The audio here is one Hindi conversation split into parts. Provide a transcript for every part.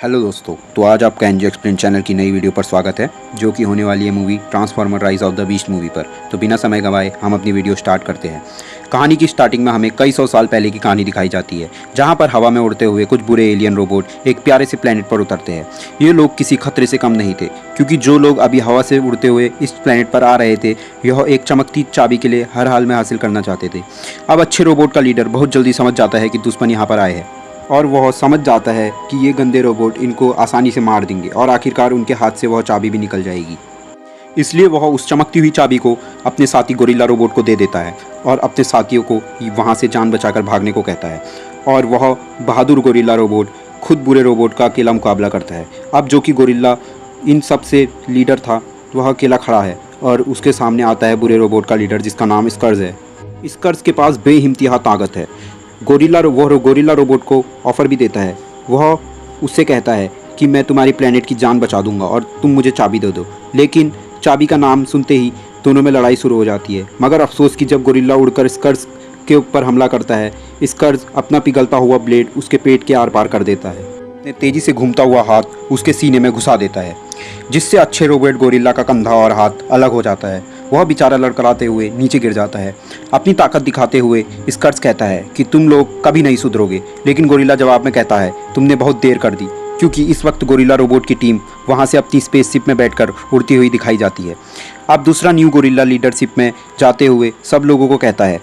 हेलो दोस्तों, तो आज आपका एनजी एक्सप्लेन चैनल की नई वीडियो पर स्वागत है, जो कि होने वाली है movie transformer rise of the beast movie पर। तो बिना समय गंवाए हम अपनी वीडियो स्टार्ट करते हैं। कहानी की स्टार्टिंग में हमें कई सौ साल पहले की कहानी दिखाई जाती है, जहां पर हवा में उड़ते हुए कुछ बुरे एलियन रोबोट एक प्यारे से प्लेनेट पर उतरते हैं। ये लोग किसी खतरे से कम नहीं थे, क्योंकि जो लोग अभी हवा से उड़ते हुए इस प्लेनेट पर आ रहे थे, यह एक चमकती चाबी के लिए हर हाल में हासिल करना चाहते थे। अब अच्छे रोबोट का लीडर बहुत जल्दी समझ जाता है कि दुश्मन यहाँ पर आए हैं, और वह समझ जाता है कि ये गंदे रोबोट इनको आसानी से मार देंगे और आखिरकार उनके हाथ से वह चाबी भी निकल जाएगी। इसलिए वह उस चमकती हुई चाबी को अपने साथी गोरिल्ला रोबोट को दे देता है और अपने साथियों को वहाँ से जान बचाकर भागने को कहता है। और वह बहादुर गोरिल्ला रोबोट खुद बुरे रोबोट का अकेला मुकाबला करता है। अब जो कि गोरिल्ला इन सब से लीडर था, वह अकेला खड़ा है और उसके सामने आता है बुरे रोबोट का लीडर, जिसका नाम स्कर्ज है। स्कर्ज के पास बेइंतहा ताकत है। गोरिल्ला रोबोट को ऑफ़र भी देता है। वह उससे कहता है कि मैं तुम्हारी प्लेनेट की जान बचा दूंगा और तुम मुझे चाबी दे दो। लेकिन चाबी का नाम सुनते ही दोनों में लड़ाई शुरू हो जाती है। मगर अफसोस कि जब गोरिल्ला उड़कर स्कर्ज के ऊपर हमला करता है, स्कर्ज अपना पिघलता हुआ ब्लेड उसके पेट के आर पार कर देता है। तेज़ी से घूमता हुआ हाथ उसके सीने में घुसा देता है, जिससे अच्छे रोबोट गोरिल्ला का कंधा और हाथ अलग हो जाता है। वह बेचारा लड़खड़ाते हुए नीचे गिर जाता है। अपनी ताकत दिखाते हुए स्कर्ज कहता है कि तुम लोग कभी नहीं सुधरोगे। लेकिन गोरिल्ला जवाब में कहता है, तुमने बहुत देर कर दी, क्योंकि इस वक्त गोरिल्ला रोबोट की टीम वहाँ से अपनी स्पेसशिप में बैठकर उड़ती हुई दिखाई जाती है। अब दूसरा न्यू गोरिल्ला लीडरशिप में जाते हुए सब लोगों को कहता है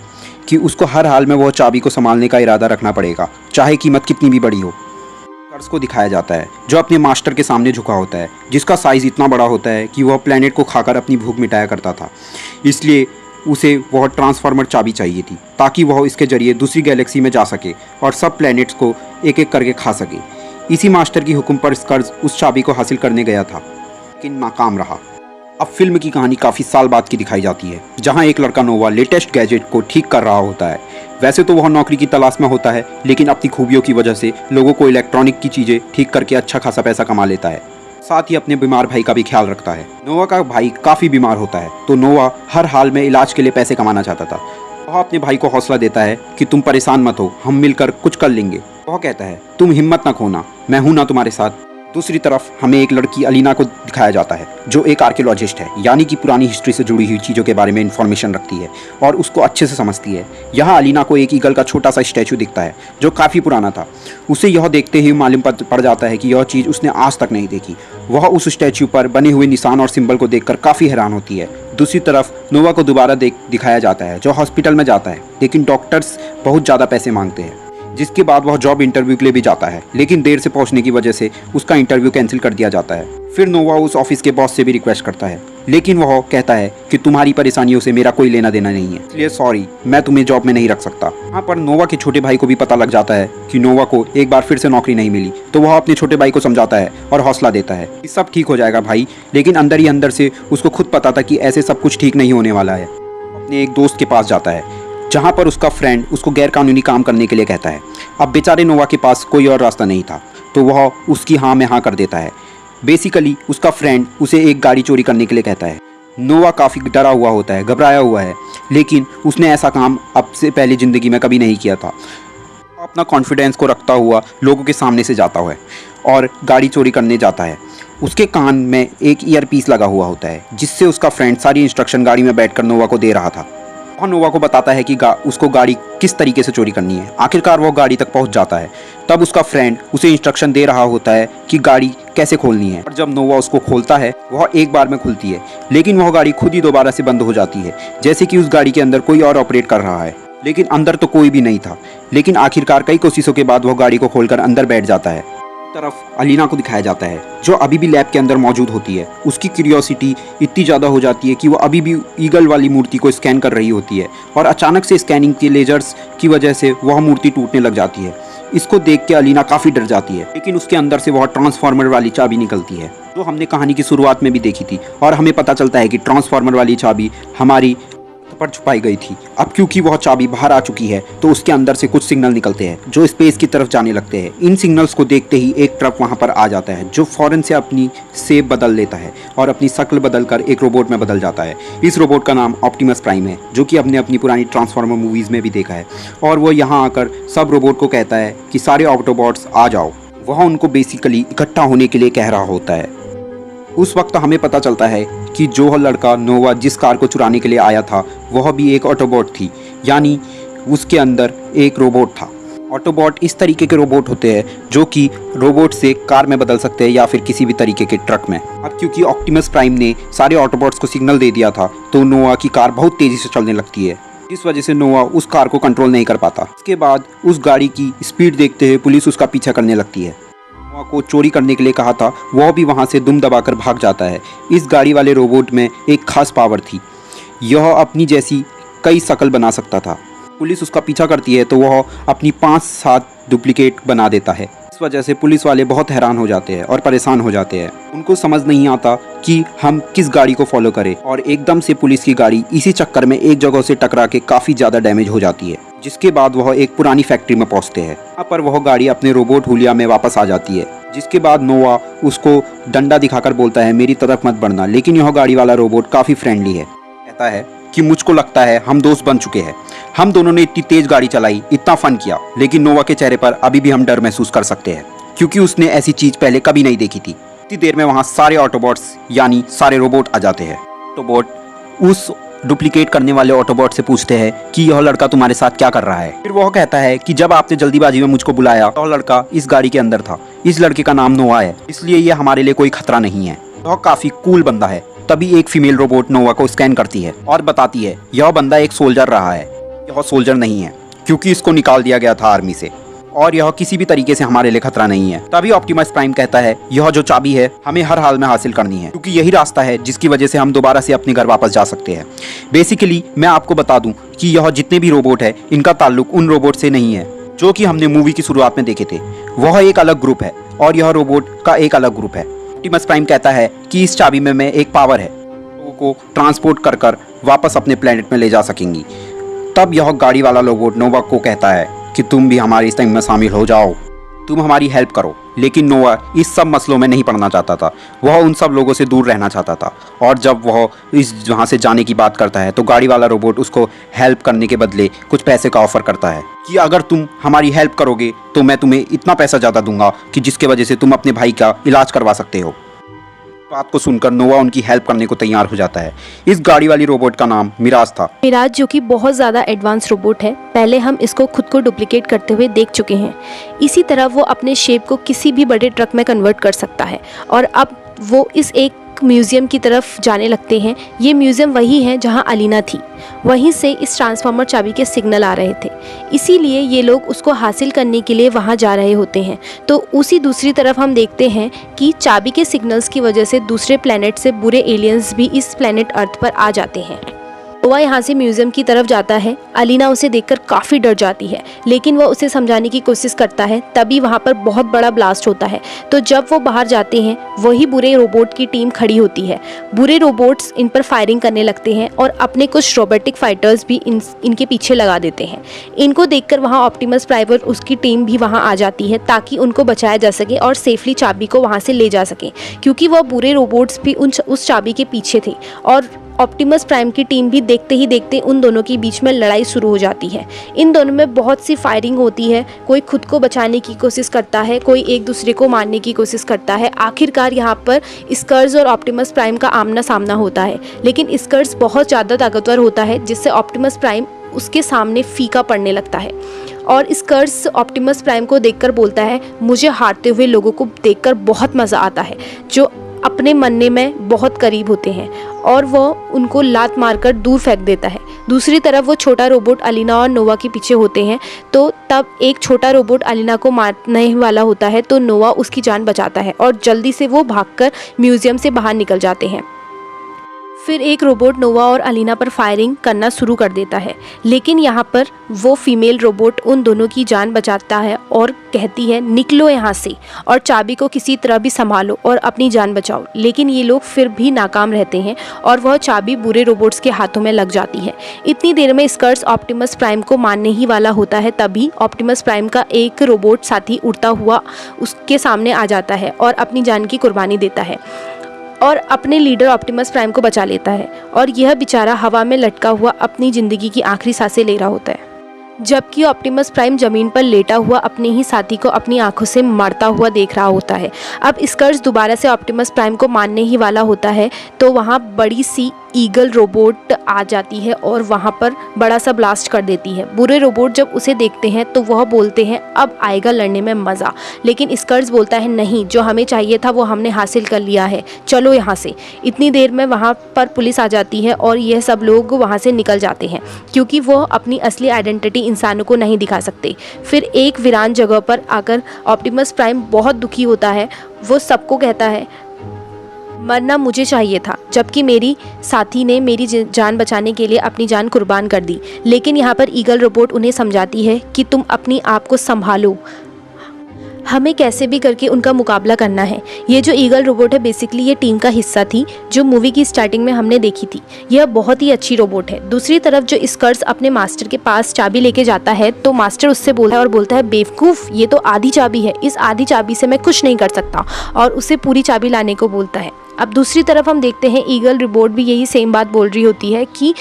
कि उसको हर हाल में वह चाबी को संभालने का इरादा रखना पड़ेगा, चाहे कीमत कितनी भी बड़ी हो। स्कर्ज को दिखाया जाता है, जो अपने मास्टर के सामने झुका होता है, जिसका साइज़ इतना बड़ा होता है कि वह प्लेनेट को खाकर अपनी भूख मिटाया करता था। इसलिए उसे वह ट्रांसफॉर्मर चाबी चाहिए थी, ताकि वह इसके जरिए दूसरी गैलेक्सी में जा सके और सब प्लैनेट्स को एक एक करके खा सके। इसी मास्टर की हुक्म पर स्कर्ज उस चाबी को हासिल करने गया था, लेकिन नाकाम रहा। अब फिल्म की कहानी काफ़ी साल बाद की दिखाई जाती है, जहां एक लड़का नोवा लेटेस्ट गैजेट को ठीक कर रहा होता है। वैसे तो वह नौकरी की तलाश में होता है, लेकिन अपनी खूबियों की वजह से लोगों को इलेक्ट्रॉनिक की चीज़ें ठीक करके अच्छा खासा पैसा कमा लेता है। साथ ही अपने बीमार भाई का भी ख्याल रखता है। नोवा का भाई काफ़ी बीमार होता है, तो नोवा हर हाल में इलाज के लिए पैसे कमाना चाहता था। वह अपने भाई को हौसला देता है कि तुम परेशान मत हो, हम मिलकर कुछ कर लेंगे। वह कहता है, तुम हिम्मत न खोना, मैं हूं ना तुम्हारे साथ। दूसरी तरफ हमें एक लड़की अलीना को दिखाया जाता है, जो एक आर्कियोलॉजिस्ट है, यानी कि पुरानी हिस्ट्री से जुड़ी हुई चीज़ों के बारे में इंफॉर्मेशन रखती है और उसको अच्छे से समझती है। यहाँ अलीना को एक ईगल का छोटा सा स्टैचू दिखता है, जो काफ़ी पुराना था। उसे यह देखते ही मालूम पड़ जाता है कि यह चीज़ उसने आज तक नहीं देखी। वह उस स्टैचू पर बने हुए निशान और सिंबल को देखकर काफ़ी हैरान होती है। दूसरी तरफ नोवा को दोबारा दिखाया जाता है, जो हॉस्पिटल में जाता है, लेकिन डॉक्टर्स बहुत ज़्यादा पैसे मांगते हैं, जिसके बाद वह जॉब इंटरव्यू के लिए भी जाता है, लेकिन देर से पहुंचने की वजह से उसका इंटरव्यू कैंसिल कर दिया जाता है। फिर नोवा उस ऑफिस के बॉस से भी रिक्वेस्ट करता है, लेकिन वह कहता है कि तुम्हारी परेशानियों से मेरा कोई लेना देना नहीं है, इसलिए सॉरी, मैं तुम्हें जॉब में नहीं रख सकता। यहाँ पर नोवा के छोटे भाई को भी पता लग जाता है कि नोवा को एक बार फिर से नौकरी नहीं मिली, तो वह अपने छोटे भाई को समझाता है और हौसला देता है कि सब ठीक हो जाएगा भाई। लेकिन अंदर ही अंदर से उसको खुद पता था कि ऐसे सब कुछ ठीक नहीं होने वाला है। अपने एक दोस्त के पास जाता है, जहाँ पर उसका फ्रेंड उसको गैरकानूनी काम करने के लिए कहता है। अब बेचारे नोवा के पास कोई और रास्ता नहीं था, तो वह उसकी हाँ में हाँ कर देता है। बेसिकली उसका फ्रेंड उसे एक गाड़ी चोरी करने के लिए कहता है। नोवा काफ़ी डरा हुआ होता है, घबराया हुआ है, लेकिन उसने ऐसा काम अब से पहले ज़िंदगी में कभी नहीं किया था। अपना कॉन्फिडेंस को रखता हुआ लोगों के सामने से जाता है और गाड़ी चोरी करने जाता है। उसके कान में एक ईयर पीस लगा हुआ होता है, जिससे उसका फ्रेंड सारी इंस्ट्रक्शन गाड़ी में बैठकर नोवा को दे रहा था। वह नोवा को बताता है कि उसको गाड़ी किस तरीके से चोरी करनी है। आखिरकार वह गाड़ी तक पहुंच जाता है। तब उसका फ्रेंड उसे इंस्ट्रक्शन दे रहा होता है कि गाड़ी कैसे खोलनी है। और जब नोवा उसको खोलता है, वह एक बार में खुलती है, लेकिन वह गाड़ी खुद ही दोबारा से बंद हो जाती है, जैसे कि उस गाड़ी के अंदर कोई और ऑपरेट कर रहा है। लेकिन अंदर तो कोई भी नहीं था। लेकिन आखिरकार कई कोशिशों के बाद वह गाड़ी को खोलकर अंदर बैठ जाता है। तरफ अलीना को दिखाया जाता है, जो अभी भी लैब के अंदर मौजूद होती है। उसकी क्यूरियोसिटी इतनी ज़्यादा हो जाती है कि वो अभी भी ईगल वाली मूर्ति को स्कैन कर रही होती है, और अचानक से स्कैनिंग के लेजर्स की वजह से वह मूर्ति टूटने लग जाती है। इसको देख के अलीना काफ़ी डर जाती है, लेकिन उसके अंदर से वह ट्रांसफॉर्मर वाली चाबी निकलती है, जो हमने कहानी की शुरुआत में भी देखी थी। और हमें पता चलता है कि ट्रांसफॉर्मर वाली चाबी हमारी पर छुपाई गई थी। अब क्योंकि वह चाबी बाहर आ चुकी है, तो उसके अंदर से कुछ सिग्नल निकलते हैं, जो स्पेस की तरफ जाने लगते हैं। इन सिग्नल्स को देखते ही एक ट्रक वहां पर आ जाता है, जो फौरन से अपनी शेप बदल लेता है और अपनी शक्ल बदलकर एक रोबोट में बदल जाता है। इस रोबोट का नाम ऑप्टिमस प्राइम है, जो कि हमने अपनी पुरानी ट्रांसफॉर्मर मूवीज़ में भी देखा है। और वो यहाँ आकर सब रोबोट को कहता है कि सारे ऑटोबॉट्स आ जाओ। वह उनको बेसिकली इकट्ठा होने के लिए कह रहा होता है। उस वक्त हमें पता चलता है कि जो लड़का नोवा जिस कार को चुराने के लिए आया था वह भी एक ऑटोबॉट थी, यानी उसके अंदर एक रोबोट था। ऑटोबॉट इस तरीके के रोबोट होते हैं जो कि रोबोट से कार में बदल सकते हैं या फिर किसी भी तरीके के ट्रक में। अब क्योंकि ऑप्टिमस प्राइम ने सारे ऑटोबॉट्स को सिग्नल दे दिया था तो नोवा की कार बहुत तेज़ी से चलने लगती है, इस वजह से नोवा उस कार को कंट्रोल नहीं कर पाता। इसके बाद उस गाड़ी की स्पीड देखते हुए पुलिस उसका पीछा करने लगती है। नोवा को चोरी करने के लिए कहा था, वह भी वहाँ से दुम दबाकर भाग जाता है। इस गाड़ी वाले रोबोट में एक खास पावर थी, यह अपनी जैसी कई शक्ल बना सकता था। पुलिस उसका पीछा करती है तो वह अपनी 5-7 डुप्लीकेट बना देता है। इस वजह से पुलिस वाले बहुत हैरान हो जाते हैं और परेशान हो जाते हैं। उनको समझ नहीं आता कि हम किस गाड़ी को फॉलो करें, और एकदम से पुलिस की गाड़ी इसी चक्कर में एक जगह से टकरा के काफ़ी ज़्यादा डैमेज हो जाती है, जिसके बाद वह एक पुरानी फैक्ट्री में पहुंचते हैं। यहाँ पर वह गाड़ी अपने रोबोट हुलिया में वापस आ जाती है, जिसके बाद नोवा उसको डंडा दिखाकर बोलता है मेरी तरफ मत बढ़ना, लेकिन यह गाड़ी वाला रोबोट काफ़ी फ्रेंडली है। कहता है कि मुझको लगता है हम दोस्त बन चुके हैं, हम दोनों ने इतनी तेज गाड़ी चलाई, इतना फन किया, लेकिन नोवा के चेहरे पर अभी भी हम डर महसूस कर सकते हैं क्योंकि उसने ऐसी चीज़ पहले कभी नहीं देखी थी। इतनी देर में वहाँ सारे ऑटोबॉट्स यानी सारे रोबोट आ जाते हैं। ऑटोबॉट उस डुप्लीकेट करने वाले ऑटोबॉट से पूछते हैं कि यह लड़का तुम्हारे साथ क्या कर रहा है। फिर वह कहता है कि जब आपने जल्दीबाजी में मुझको बुलाया तो लड़का इस गाड़ी के अंदर था, इस लड़के का नाम नोवा है, इसलिए ये हमारे लिए कोई खतरा नहीं है। वह काफ़ी कूल बंदा है। तभी एक फीमेल रोबोट नोवा को स्कैन करती है और बताती है यह बंदा एक सोल्जर रहा है। यह सोल्जर नहीं है क्योंकि इसको निकाल दिया गया था आर्मी से, और यह किसी भी तरीके से हमारे लिए खतरा नहीं है। तभी ऑप्टिमस प्राइम कहता है यह जो चाबी है हमें हर हाल में हासिल करनी है, क्योंकि यही रास्ता है जिसकी वजह से हम दोबारा से अपने घर वापस जा सकते हैं। बेसिकली मैं आपको बता दूं कि यह जितने भी रोबोट है इनका ताल्लुक उन रोबोट से नहीं है जो कि हमने मूवी की शुरुआत में देखे थे। वह एक अलग ग्रुप है और यह रोबोट का एक अलग ग्रुप है। ऑप्टिमस प्राइम कहता है कि इस चाबी में एक पावर है, लोगों को ट्रांसपोर्ट कर वापस अपने प्लेनेट में ले जा सकेंगी। तब यह गाड़ी वाला रोबोट नोवा को कहता है कि तुम भी हमारी इस टाइम में शामिल हो जाओ, तुम हमारी हेल्प करो। लेकिन नोवा इस सब मसलों में नहीं पड़ना चाहता था, वह उन सब लोगों से दूर रहना चाहता था। और जब वह वहाँ से जाने की बात करता है तो गाड़ी वाला रोबोट उसको हेल्प करने के बदले कुछ पैसे का ऑफर करता है कि अगर तुम हमारी हेल्प करोगे तो मैं तुम्हें इतना पैसा ज़्यादा दूंगा कि जिसके वजह से तुम अपने भाई का इलाज करवा सकते हो। बात को सुनकर नोवा उनकी हेल्प करने को तैयार हो जाता है। इस गाड़ी वाली रोबोट का नाम मिराज था। मिराज जो कि बहुत ज़्यादा एडवांस रोबोट है, पहले हम इसको खुद को डुप्लीकेट करते हुए देख चुके हैं। इसी तरह वो अपने शेप को किसी भी बड़े ट्रक में कन्वर्ट कर सकता है और अब वो इस एक म्यूज़ियम की तरफ जाने लगते हैं। ये म्यूज़ियम वही है जहां अलीना थी, वहीं से इस ट्रांसफार्मर चाबी के सिग्नल आ रहे थे, इसीलिए ये लोग उसको हासिल करने के लिए वहां जा रहे होते हैं। तो उसी दूसरी तरफ हम देखते हैं कि चाबी के सिग्नल्स की वजह से दूसरे प्लैनेट से बुरे एलियंस भी इस प्लैनेट अर्थ पर आ जाते हैं। नोवा यहाँ से म्यूज़ियम की तरफ जाता है। अलीना उसे देखकर काफ़ी डर जाती है, लेकिन वह उसे समझाने की कोशिश करता है। तभी वहाँ पर बहुत बड़ा ब्लास्ट होता है। तो जब वो बाहर जाते हैं वही बुरे रोबोट की टीम खड़ी होती है। बुरे रोबोट्स इन पर फायरिंग करने लगते हैं और अपने कुछ रोबोटिक फाइटर्स भी इनके पीछे लगा देते हैं। इनको देखकर वहाँ ऑप्टिमस प्राइम और उसकी टीम भी वहाँ आ जाती है ताकि उनको बचाया जा सके और सेफली चाबी को वहाँ से ले जा सके, क्योंकि वह बुरे रोबोट्स भी उस चाबी के पीछे थे। और ऑप्टिमस प्राइम की टीम भी देखते ही देखते उन दोनों के बीच में लड़ाई शुरू हो जाती है। इन दोनों में बहुत सी फायरिंग होती है, कोई खुद को बचाने की कोशिश करता है, कोई एक दूसरे को मारने की कोशिश करता है। आखिरकार यहाँ पर स्कर्स और ऑप्टिमस प्राइम का आमना सामना होता है, लेकिन स्कर्स बहुत ज़्यादा ताकतवर होता है जिससे ऑप्टिमस प्राइम उसके सामने फीका पड़ने लगता है। और स्कर्स ऑप्टिमस प्राइम को देखकर बोलता है मुझे हारते हुए लोगों को देखकर बहुत मज़ा आता है जो अपने मरने में बहुत करीब होते हैं, और वह उनको लात मारकर दूर फेंक देता है। दूसरी तरफ वो छोटा रोबोट अलीना और नोवा के पीछे होते हैं। तो तब एक छोटा रोबोट अलीना को मारने वाला होता है तो नोवा उसकी जान बचाता है और जल्दी से वो भागकर म्यूज़ियम से बाहर निकल जाते हैं। फिर एक रोबोट नोवा और अलीना पर फायरिंग करना शुरू कर देता है, लेकिन यहाँ पर वो फीमेल रोबोट उन दोनों की जान बचाता है और कहती है निकलो यहाँ से और चाबी को किसी तरह भी संभालो और अपनी जान बचाओ। लेकिन ये लोग फिर भी नाकाम रहते हैं और वह चाबी बुरे रोबोट्स के हाथों में लग जाती है। इतनी देर में स्कर्स ऑप्टिमस प्राइम को मारने ही वाला होता है, तभी ऑप्टिमस प्राइम का एक रोबोट साथी उड़ता हुआ उसके सामने आ जाता है और अपनी जान की कुर्बानी देता है और अपने लीडर ऑप्टिमस प्राइम को बचा लेता है। और यह बेचारा हवा में लटका हुआ अपनी ज़िंदगी की आखिरी सांसें ले रहा होता है। जबकि ऑप्टिमस प्राइम ज़मीन पर लेटा हुआ अपने ही साथी को अपनी आंखों से मारता हुआ देख रहा होता है। अब स्कर्स दोबारा से ऑप्टिमस प्राइम को मारने ही वाला होता है तो वहाँ बड़ी सी ईगल रोबोट आ जाती है और वहाँ पर बड़ा सा ब्लास्ट कर देती है। बुरे रोबोट जब उसे देखते हैं तो वह बोलते हैं अब आएगा लड़ने में मज़ा, लेकिन स्कर्स बोलता है नहीं, जो हमें चाहिए था वो हमने हासिल कर लिया है, चलो यहाँ से। इतनी देर में वहाँ पर पुलिस आ जाती है और यह सब लोग वहाँ से निकल जाते हैं क्योंकि वो अपनी असली आइडेंटिटी इंसानों को नहीं दिखा सकते। फिर एक वीरान जगह पर आकर ऑप्टिमस प्राइम बहुत दुखी होता है। वो सबको कहता है मरना मुझे चाहिए था, जबकि मेरी साथी ने मेरी जान बचाने के लिए अपनी जान कुर्बान कर दी। लेकिन यहाँ पर ईगल रोबोट उन्हें समझाती है कि तुम अपनी आप को संभालो, हमें कैसे भी करके उनका मुकाबला करना है। ये जो ईगल रोबोट है बेसिकली ये टीम का हिस्सा थी जो मूवी की स्टार्टिंग में हमने देखी थी। यह बहुत ही अच्छी रोबोट है। दूसरी तरफ जो स्कर्स अपने मास्टर के पास चाबी लेके जाता है तो मास्टर उससे बोलता है और बोलता है बेवकूफ़, ये तो आधी चाबी है, इस आधी चाबी से मैं कुछ नहीं कर सकता, और उसे पूरी चाबी लाने को बोलता है। अब दूसरी तरफ हम देखते हैं ईगल रोबोट भी यही सेम बात बोल रही होती है कि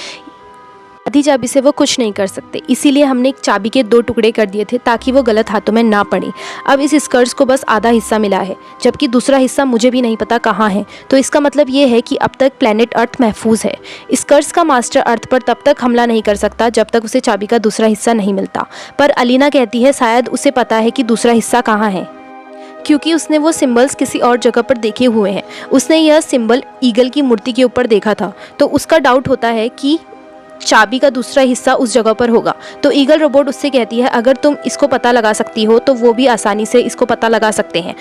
आधी चाबी से वो कुछ नहीं कर सकते, इसीलिए हमने एक चाबी के 2 टुकड़े कर दिए थे ताकि वो गलत हाथों में ना पड़े। अब इस स्कर्स को बस आधा हिस्सा मिला है जबकि दूसरा हिस्सा मुझे भी नहीं पता कहाँ है, तो इसका मतलब ये है कि अब तक प्लेनेट अर्थ महफूज है। स्कर्स का मास्टर अर्थ पर तब तक हमला नहीं कर सकता जब तक उसे चाबी का दूसरा हिस्सा नहीं मिलता। पर अलीना कहती है शायद उसे पता है कि दूसरा हिस्सा कहाँ है क्योंकि उसने वो सिंबल्स किसी और जगह पर देखे हुए हैं। उसने यह सिंबल ईगल की मूर्ति के ऊपर देखा था, तो उसका डाउट होता है कि चाबी का दूसरा हिस्सा उस जगह पर होगा। तो ईगल रोबोट उससे कहती है अगर तुम इसको पता लगा सकती हो तो वो भी आसानी से इसको पता लगा सकते हैं।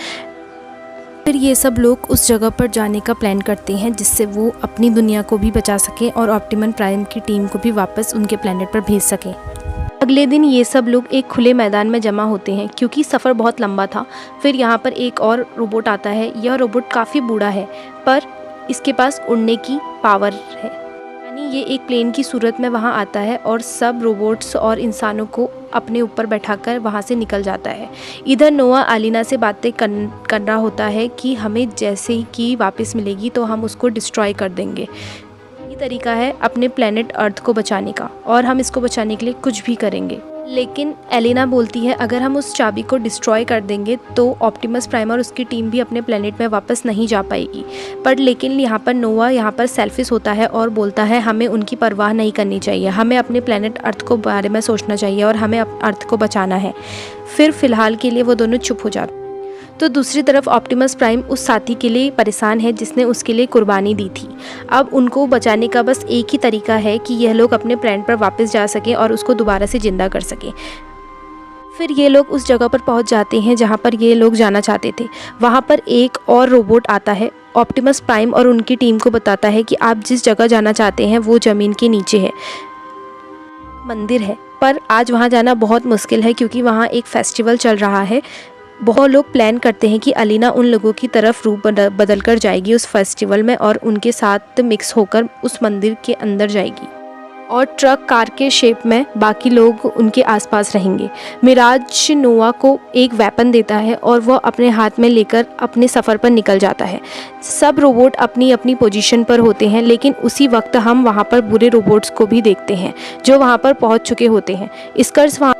फिर ये सब लोग उस जगह पर जाने का प्लान करते हैं जिससे वो अपनी दुनिया को भी बचा सकें और ऑप्टिमस प्राइम की टीम को भी वापस उनके प्लेनेट पर भेज सकें। अगले दिन ये सब लोग एक खुले मैदान में जमा होते हैं क्योंकि सफ़र बहुत लंबा था। फिर यहाँ पर एक और रोबोट आता है। यह रोबोट काफ़ी बूढ़ा है पर इसके पास उड़ने की पावर है, यानी ये एक प्लेन की सूरत में वहाँ आता है और सब रोबोट्स और इंसानों को अपने ऊपर बैठाकर वहाँ से निकल जाता है। इधर नोआ अलीना से बातें कर रहा होता है कि हमें जैसे ही की वापस मिलेगी तो हम उसको डिस्ट्रॉय कर देंगे। ये तरीका है अपने प्लेनेट अर्थ को बचाने का और हम इसको बचाने के लिए कुछ भी करेंगे। लेकिन एलिना बोलती है अगर हम उस चाबी को डिस्ट्रॉय कर देंगे तो ऑप्टिमस प्राइम और उसकी टीम भी अपने प्लेनेट में वापस नहीं जा पाएगी। पर लेकिन यहाँ पर नोआ यहाँ पर सेल्फिश होता है और बोलता है हमें उनकी परवाह नहीं करनी चाहिए, हमें अपने प्लेनेट अर्थ को बारे में सोचना चाहिए और हमें अर्थ को बचाना है। फिर फ़िलहाल के लिए वो दोनों चुप हो जाते। तो दूसरी तरफ ऑप्टिमस प्राइम उस साथी के लिए परेशान है जिसने उसके लिए कुर्बानी दी थी। अब उनको बचाने का बस एक ही तरीका है कि यह लोग अपने प्लेनेट पर वापस जा सकें और उसको दोबारा से ज़िंदा कर सकें। फिर ये लोग उस जगह पर पहुंच जाते हैं जहां पर ये लोग जाना चाहते थे। वहां पर एक और रोबोट आता है। ऑप्टिमस प्राइम और उनकी टीम को बताता है कि आप जिस जगह जाना चाहते हैं वो ज़मीन के नीचे है, मंदिर है, पर आज वहां जाना बहुत मुश्किल है क्योंकि वहां एक फेस्टिवल चल रहा है। बहुत लोग प्लान करते हैं कि अलीना उन लोगों की तरफ रूप बदल कर जाएगी उस फेस्टिवल में और उनके साथ मिक्स होकर उस मंदिर के अंदर जाएगी और ट्रक कार के शेप में बाकी लोग उनके आसपास रहेंगे। मिराज नोआ को एक वेपन देता है और वह अपने हाथ में लेकर अपने सफ़र पर निकल जाता है। सब रोबोट अपनी अपनी पोजीशन पर होते हैं, लेकिन उसी वक्त हम वहाँ पर बुरे रोबोट्स को भी देखते हैं जो वहाँ पर पहुँच चुके होते हैं। स्कर्स वहाँ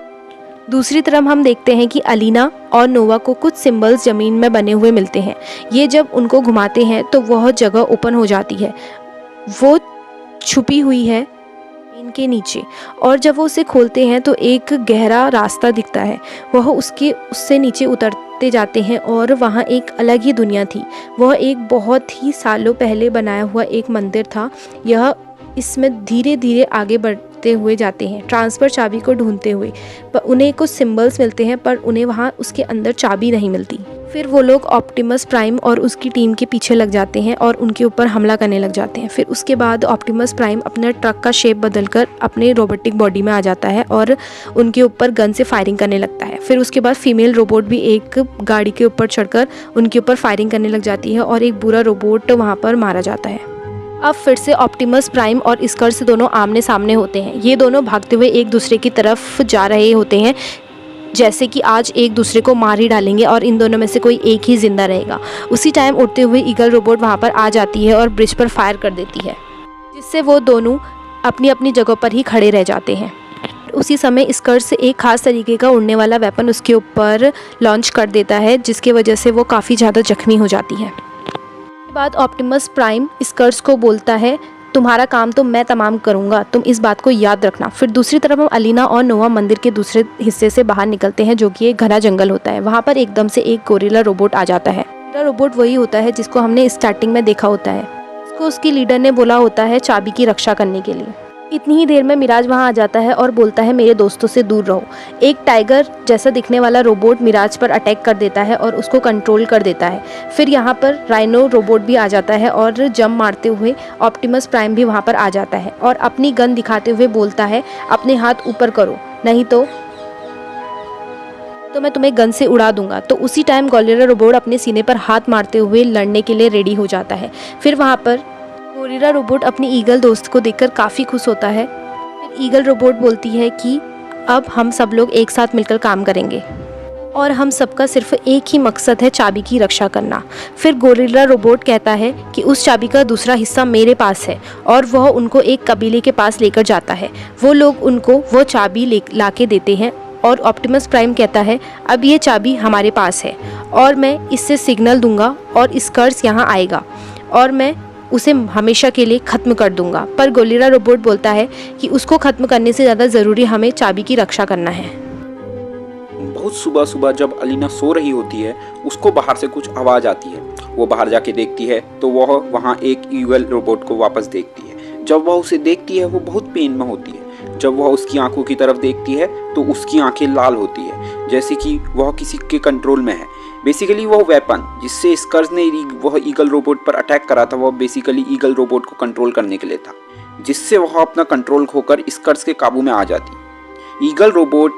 दूसरी तरफ हम देखते हैं कि अलीना और नोवा को कुछ सिंबल्स ज़मीन में बने हुए मिलते हैं। ये जब उनको घुमाते हैं तो वह जगह ओपन हो जाती है, वो छुपी हुई है इनके नीचे, और जब वो उसे खोलते हैं तो एक गहरा रास्ता दिखता है। वह उससे नीचे उतरते जाते हैं और वहाँ एक अलग ही दुनिया थी। वह एक बहुत ही सालों पहले बनाया हुआ एक मंदिर था। यह इसमें धीरे धीरे आगे बढ़ते हुए जाते हैं ट्रांसफ़र चाबी को ढूंढते हुए, पर उन्हें कुछ सिंबल्स मिलते हैं पर उन्हें वहाँ उसके अंदर चाबी नहीं मिलती। फिर वो लोग ऑप्टिमस प्राइम और उसकी टीम के पीछे लग जाते हैं और उनके ऊपर हमला करने लग जाते हैं। फिर उसके बाद ऑप्टिमस प्राइम अपना ट्रक का शेप बदलकर अपने रोबोटिक बॉडी में आ जाता है और उनके ऊपर गन से फायरिंग करने लगता है। फिर उसके बाद फीमेल रोबोट भी एक गाड़ी के ऊपर चढ़कर उनके ऊपर फायरिंग करने लग जाती है और एक बुरा रोबोट वहाँ पर मारा जाता है। अब फिर से ऑप्टिमस प्राइम और स्कर्स दोनों आमने सामने होते हैं। ये दोनों भागते हुए एक दूसरे की तरफ जा रहे होते हैं, जैसे कि आज एक दूसरे को मार ही डालेंगे और इन दोनों में से कोई एक ही जिंदा रहेगा। उसी टाइम उड़ते हुए ईगल रोबोट वहाँ पर आ जाती है और ब्रिज पर फायर कर देती है, जिससे वो दोनों अपनी अपनी जगह पर ही खड़े रह जाते हैं। उसी समय स्कर्ट से एक खास तरीके का उड़ने वाला वेपन उसके ऊपर लॉन्च कर देता है, जिसकी वजह से वो काफ़ी ज़्यादा जख्मी हो जाती है। इसके बाद ऑप्टिमस प्राइम स्कर्ट्स को बोलता है, तुम्हारा काम तो मैं तमाम करूंगा, तुम इस बात को याद रखना। फिर दूसरी तरफ हम अलीना और नोआ मंदिर के दूसरे हिस्से से बाहर निकलते हैं, जो कि एक घना जंगल होता है। वहाँ पर एकदम से एक गोरिल्ला रोबोट आ जाता है। गोरिल्ला रोबोट वही होता है जिसको हमने स्टार्टिंग में देखा होता है। उसको उसकी लीडर ने बोला होता है चाबी की रक्षा करने के लिए। इतनी ही देर में मिराज वहाँ आ जाता है और बोलता है मेरे दोस्तों से दूर रहो। एक टाइगर जैसा दिखने वाला रोबोट मिराज पर अटैक कर देता है और उसको कंट्रोल कर देता है। फिर यहाँ पर राइनो रोबोट भी आ जाता है और जंप मारते हुए ऑप्टिमस प्राइम भी वहाँ पर आ जाता है और अपनी गन दिखाते हुए बोलता है अपने हाथ ऊपर करो, नहीं तो मैं तुम्हें गन से उड़ा दूंगा। तो उसी टाइम गोरिल्ला रोबोट अपने सीने पर हाथ मारते हुए लड़ने के लिए रेडी हो जाता है। फिर वहाँ पर गोरिल्ला रोबोट अपनी ईगल दोस्त को देखकर काफ़ी खुश होता है। फिर ईगल रोबोट बोलती है कि अब हम सब लोग एक साथ मिलकर काम करेंगे और हम सबका सिर्फ एक ही मकसद है, चाबी की रक्षा करना। फिर गोरिल्ला रोबोट कहता है कि उस चाबी का दूसरा हिस्सा मेरे पास है और वह उनको एक कबीले के पास लेकर जाता है। वो लोग उनको वो चाबी ला के देते हैं और ऑप्टिमस प्राइम कहता है अब ये चाबी हमारे पास है और मैं इससे सिग्नल दूंगा और स्कर्ट्स यहाँ आएगा और मैं उसे हमेशा के लिए ख़त्म कर दूंगा। पर गोरिल्ला रोबोट बोलता है कि उसको ख़त्म करने से ज़्यादा ज़रूरी हमें चाबी की रक्षा करना है। बहुत सुबह सुबह जब अलीना सो रही होती है, उसको बाहर से कुछ आवाज़ आती है। वो बाहर जाके देखती है तो वह वहाँ एक ईगल रोबोट को वापस देखती है। जब वह उसे देखती है वो बहुत पेन में होती है। जब वह उसकी आंखों की तरफ देखती है तो उसकी आंखें लाल होती है, जैसे कि वह किसी के कंट्रोल में है। बेसिकली वह वेपन जिससे स्कर्स ने वह ईगल रोबोट पर अटैक करा था, वह बेसिकली ईगल रोबोट को कंट्रोल करने के लिए था, जिससे वह अपना कंट्रोल खोकर स्कर्स के काबू में आ जाती। ईगल रोबोट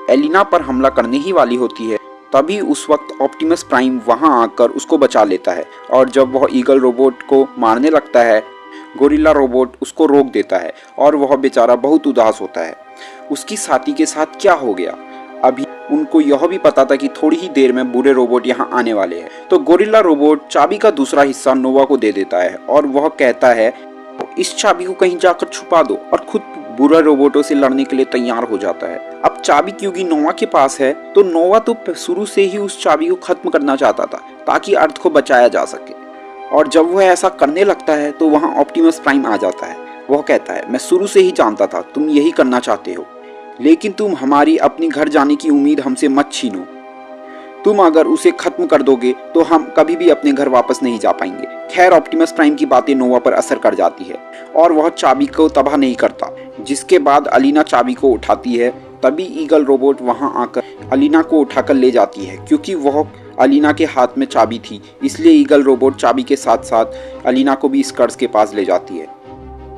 एलिना पर हमला करने ही वाली होती है, तभी उस वक्त ऑप्टिमस प्राइम वहां आकर उसको बचा लेता है और जब वह ईगल रोबोट को मारने लगता है, गोरिल्ला रोबोट उसको रोक देता है और वह बेचारा बहुत उदास होता है। उसकी साथी के साथ क्या हो गया? अभी उनको यह भी पता था कि थोड़ी ही देर में बुरे रोबोट यहाँ आने वाले हैं। तो गोरिल्ला रोबोट चाबी का दूसरा हिस्सा नोवा को दे देता है और वह कहता है इस चाबी को कहीं जाकर छुपा दो और खुद बुरे रोबोटों से लड़ने के लिए तैयार हो जाता है। अब चाबी क्योंकि नोवा के पास है तो नोवा तो शुरू से ही उस चाबी को खत्म करना चाहता था ताकि अर्थ को बचाया जा सके। और जब वह ऐसा करने लगता है तो वहाँ ऑप्टिमस प्राइम आ जाता है। वह कहता है मैं शुरू से ही जानता था तुम यही करना चाहते हो, लेकिन तुम हमारी अपनी घर जाने की उम्मीद हमसे मत छीनो। तुम अगर उसे खत्म कर दोगे तो हम कभी भी अपने घर वापस नहीं जा पाएंगे। खैर ऑप्टिमस प्राइम की बातें नोवा पर असर कर जाती है और वह चाबी को तबाह नहीं करता। जिसके बाद अलीना चाबी को उठाती है, तभी ईगल रोबोट वहां आकर अलीना को उठाकर ले जाती है। क्योंकि वह अलीना के हाथ में चाबी थी, इसलिए ईगल रोबोट चाबी के साथ साथ अलीना को भी स्कर्ट्स के पास ले जाती है।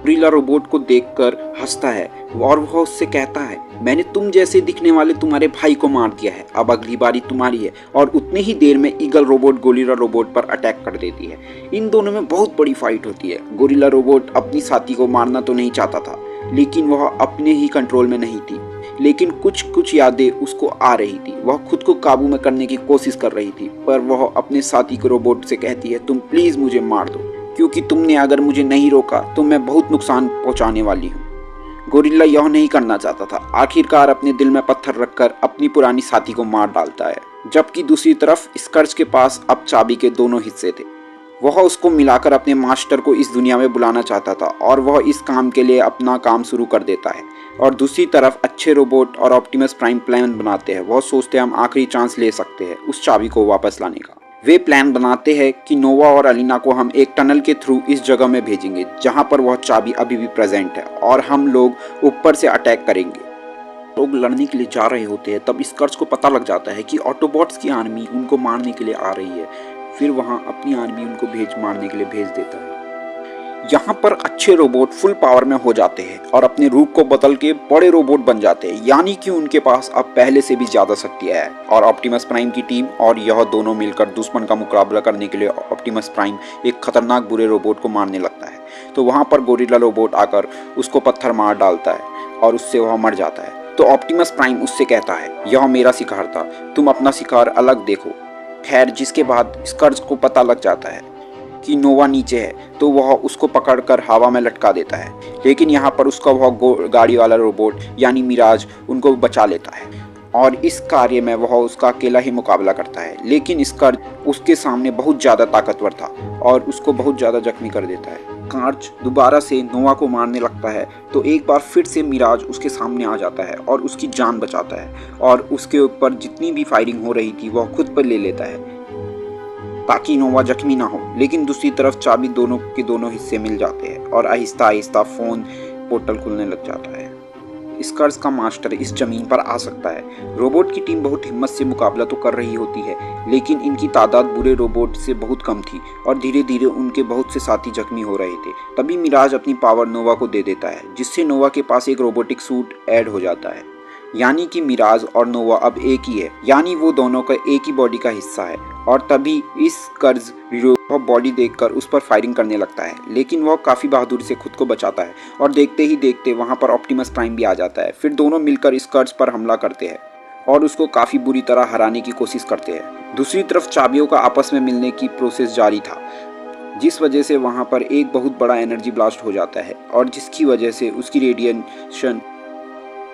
गोरिल्ला रोबोट को देखकर हंसता है और वह उससे कहता है मैंने तुम जैसे दिखने वाले तुम्हारे भाई को मार दिया है, अब अगली बारी तुम्हारी है। और उतने ही देर में ईगल रोबोट गोरिल्ला रोबोट पर अटैक कर देती है। इन दोनों में बहुत बड़ी फाइट होती है। गोरिल्ला रोबोट अपनी साथी को मारना तो नहीं चाहता था, लेकिन वह अपने ही कंट्रोल में नहीं थी। लेकिन कुछ यादें उसको आ रही थी। वह खुद को काबू में करने की कोशिश कर रही थी, पर वह अपने साथी को रोबोट से कहती है तुम प्लीज मुझे मार दो, क्योंकि तुमने अगर मुझे नहीं रोका तो मैं बहुत नुकसान पहुंचाने वाली हूँ। गोरिल्ला यह नहीं करना चाहता था। आखिरकार अपने दिल में पत्थर रखकर अपनी पुरानी साथी को मार डालता है। जबकि दूसरी तरफ स्कर्ट्स के पास अब चाबी के दोनों हिस्से थे। वह उसको मिलाकर अपने मास्टर को इस दुनिया में बुलाना चाहता था और वह इस काम के लिए अपना काम शुरू कर देता है। और दूसरी तरफ अच्छे रोबोट और ऑप्टिमस प्राइम प्लान बनाते हैं। वह सोचते हैं हम आखिरी चांस ले सकते हैं उस चाबी को वापस लाने का। वे प्लान बनाते हैं कि नोवा और अलीना को हम एक टनल के थ्रू इस जगह में भेजेंगे जहां पर वह चाबी अभी भी प्रेजेंट है और हम लोग ऊपर से अटैक करेंगे। लोग लड़ने के लिए जा रहे होते हैं, तब स्कर्ट्स को पता लग जाता है कि ऑटोबॉट्स की आर्मी उनको मारने के लिए आ रही है। फिर वहां अपनी आर्मी उनको मारने के लिए भेज देता है। यहाँ पर अच्छे रोबोट फुल पावर में हो जाते हैं और अपने रूप को बदल के बड़े रोबोट बन जाते हैं, यानी कि उनके पास अब पहले से भी ज्यादा शक्तियाँ है। और ऑप्टिमस प्राइम की टीम और यह दोनों मिलकर दुश्मन का मुकाबला करने के लिए ऑप्टिमस प्राइम एक खतरनाक बुरे रोबोट को मारने लगता है। तो वहाँ पर गोरिल्ला रोबोट आकर उसको पत्थर मार डालता है और उससे वह मर जाता है। तो ऑप्टिमस प्राइम उससे कहता है यह मेरा शिकार था, तुम अपना शिकार अलग देखो। खैर जिसके बाद स्कर्ट्स को पता लग जाता है कि नोवा नीचे है तो वह उसको पकड़कर हवा में लटका देता है, लेकिन यहाँ पर उसका वह गाड़ी वाला रोबोट यानी मिराज उनको बचा लेता है और इस कार्य में वह उसका अकेला ही मुकाबला करता है। लेकिन स्कर्ज उसके सामने बहुत ज़्यादा ताकतवर था और उसको बहुत ज़्यादा जख्मी कर देता है। स्कर्ज दोबारा से नोवा को मारने लगता है तो एक बार फिर से मिराज उसके सामने आ जाता है और उसकी जान बचाता है और उसके ऊपर जितनी भी फायरिंग हो रही थी वह खुद पर ले लेता है ताकि नोवा जख्मी ना हो। लेकिन दूसरी तरफ चाबी दोनों के दोनों हिस्से मिल जाते हैं और आहिस्ता आहिस्ता फोन पोर्टल खुलने लग जाता है। स्कर्ज का मास्टर इस जमीन पर आ सकता है। रोबोट की टीम बहुत हिम्मत से मुकाबला तो कर रही होती है, लेकिन इनकी तादाद बुरे रोबोट से बहुत कम थी और धीरे धीरे उनके बहुत से साथी जख्मी हो रहे थे। तभी मिराज अपनी पावर नोवा को दे देता है, जिससे नोवा के पास एक रोबोटिक सूट ऐड हो जाता है, यानी कि मिराज और नोवा अब एक ही है, यानी वो दोनों का एक ही बॉडी का हिस्सा है। और तभी इस स्कर्ज बॉडी देखकर उस पर फायरिंग करने लगता है, लेकिन वह काफ़ी बहादुरी से खुद को बचाता है और देखते ही देखते वहाँ पर ऑप्टिमस प्राइम भी आ जाता है। फिर दोनों मिलकर स्कर्ज पर हमला करते हैं और उसको काफ़ी बुरी तरह हराने की कोशिश करते हैं। दूसरी तरफ चाबियों का आपस में मिलने की प्रोसेस जारी था, जिस वजह से वहाँ पर एक बहुत बड़ा एनर्जी ब्लास्ट हो जाता है और जिसकी वजह से उसकी रेडिएशन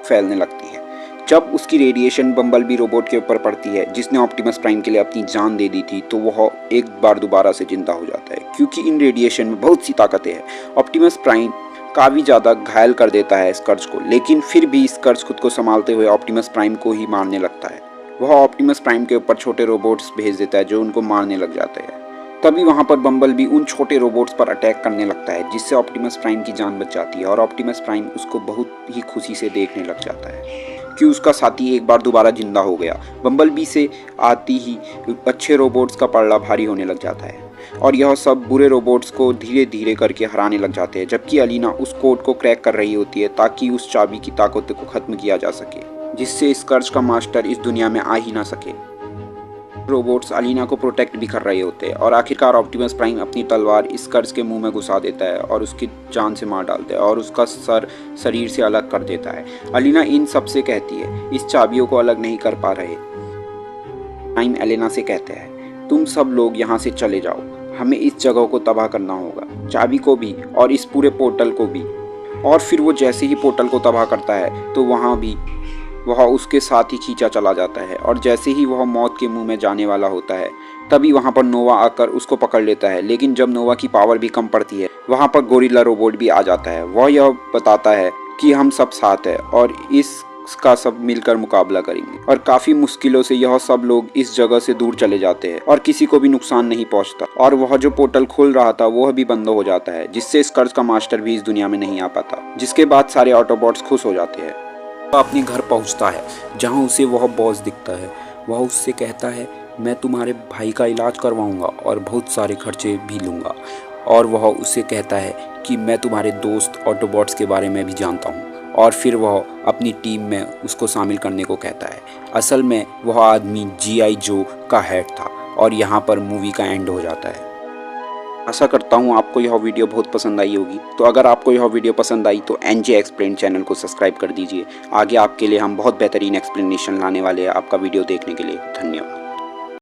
फैलने लगती है। जब उसकी रेडिएशन बम्बलबी रोबोट के ऊपर पड़ती है, जिसने ऑप्टिमस प्राइम के लिए अपनी जान दे दी थी, तो वह एक बार दोबारा से जिंदा हो जाता है, क्योंकि इन रेडिएशन में बहुत सी ताकतें हैं। ऑप्टिमस प्राइम काफ़ी ज़्यादा घायल कर देता है स्कर्ज को, लेकिन फिर भी स्कर्ज खुद को संभालते हुए ऑप्टिमस प्राइम को ही मारने लगता है। वह ऑप्टिमस प्राइम के ऊपर छोटे रोबोट्स भेज देता है जो उनको मारने लग जाते हैं। तभी वहाँ पर बम्बलबी उन छोटे रोबोट्स पर अटैक करने लगता है, जिससे ऑप्टिमस प्राइम की जान बच जाती है और ऑप्टिमस प्राइम उसको बहुत ही खुशी से देखने लग जाता है कि उसका साथी एक बार दोबारा जिंदा हो गया। बम्बलबी से आती ही अच्छे रोबोट्स का पलड़ा भारी होने लग जाता है और यह सब बुरे रोबोट्स को धीरे धीरे करके हराने लग जाते हैं, जबकि अलीना उस कोड को क्रैक कर रही होती है ताकि उस चाबी की ताकत को खत्म किया जा सके, जिससे स्कर्ज का मास्टर इस दुनिया में आ ही ना सके। रोबोट्स अलीना को प्रोटेक्ट भी कर रहे होते हैं और आखिरकार ऑप्टिमस प्राइम अपनी तलवार स्कर्ज के मुंह में घुसा देता है और उसकी जान से मार डालता है और उसका सर शरीर से अलग कर देता है। अलीना इन सब से कहती है, इस चाबियों को अलग नहीं कर पा रहे। प्राइम एलेना से कहते हैं, तुम सब लोग यहाँ से चले जाओ, हमें इस जगह को तबाह करना होगा, चाबी को भी और इस पूरे पोर्टल को भी। और फिर वो जैसे ही पोर्टल को तबाह करता है तो वहाँ भी वह उसके साथ ही खींचा चला जाता है और जैसे ही वह मौत के मुंह में जाने वाला होता है तभी वहाँ पर नोवा आकर उसको पकड़ लेता है। लेकिन जब नोवा की पावर भी कम पड़ती है, वहाँ पर गोरिल्ला रोबोट भी आ जाता है। वह यह बताता है कि हम सब साथ हैं और इसका सब मिलकर मुकाबला करेंगे और काफ़ी मुश्किलों से यह सब लोग इस जगह से दूर चले जाते हैं और किसी को भी नुकसान नहीं पहुँचता और वह जो पोर्टल खुल रहा था वह भी बंद हो जाता है, जिससे स्कर्ज का मास्टर भी इस दुनिया में नहीं आ पाता। जिसके बाद सारे ऑटोबॉट्स खुश हो जाते हैं। अपने घर पहुंचता है जहां उसे वह बॉस दिखता है। वह उससे कहता है, मैं तुम्हारे भाई का इलाज करवाऊंगा और बहुत सारे खर्चे भी लूँगा। और वह उससे कहता है कि मैं तुम्हारे दोस्त ऑटोबॉट्स के बारे में भी जानता हूँ और फिर वह अपनी टीम में उसको शामिल करने को कहता है। असल में वह आदमी G.I. जो का हेड था और यहाँ पर मूवी का एंड हो जाता है। आशा करता हूँ आपको यह वीडियो बहुत पसंद आई होगी। तो अगर आपको यह वीडियो पसंद आई तो NJ एक्सप्लेन चैनल को सब्सक्राइब कर दीजिए। आगे आपके लिए हम बहुत बेहतरीन एक्सप्लेनेशन लाने वाले हैं। आपका वीडियो देखने के लिए धन्यवाद।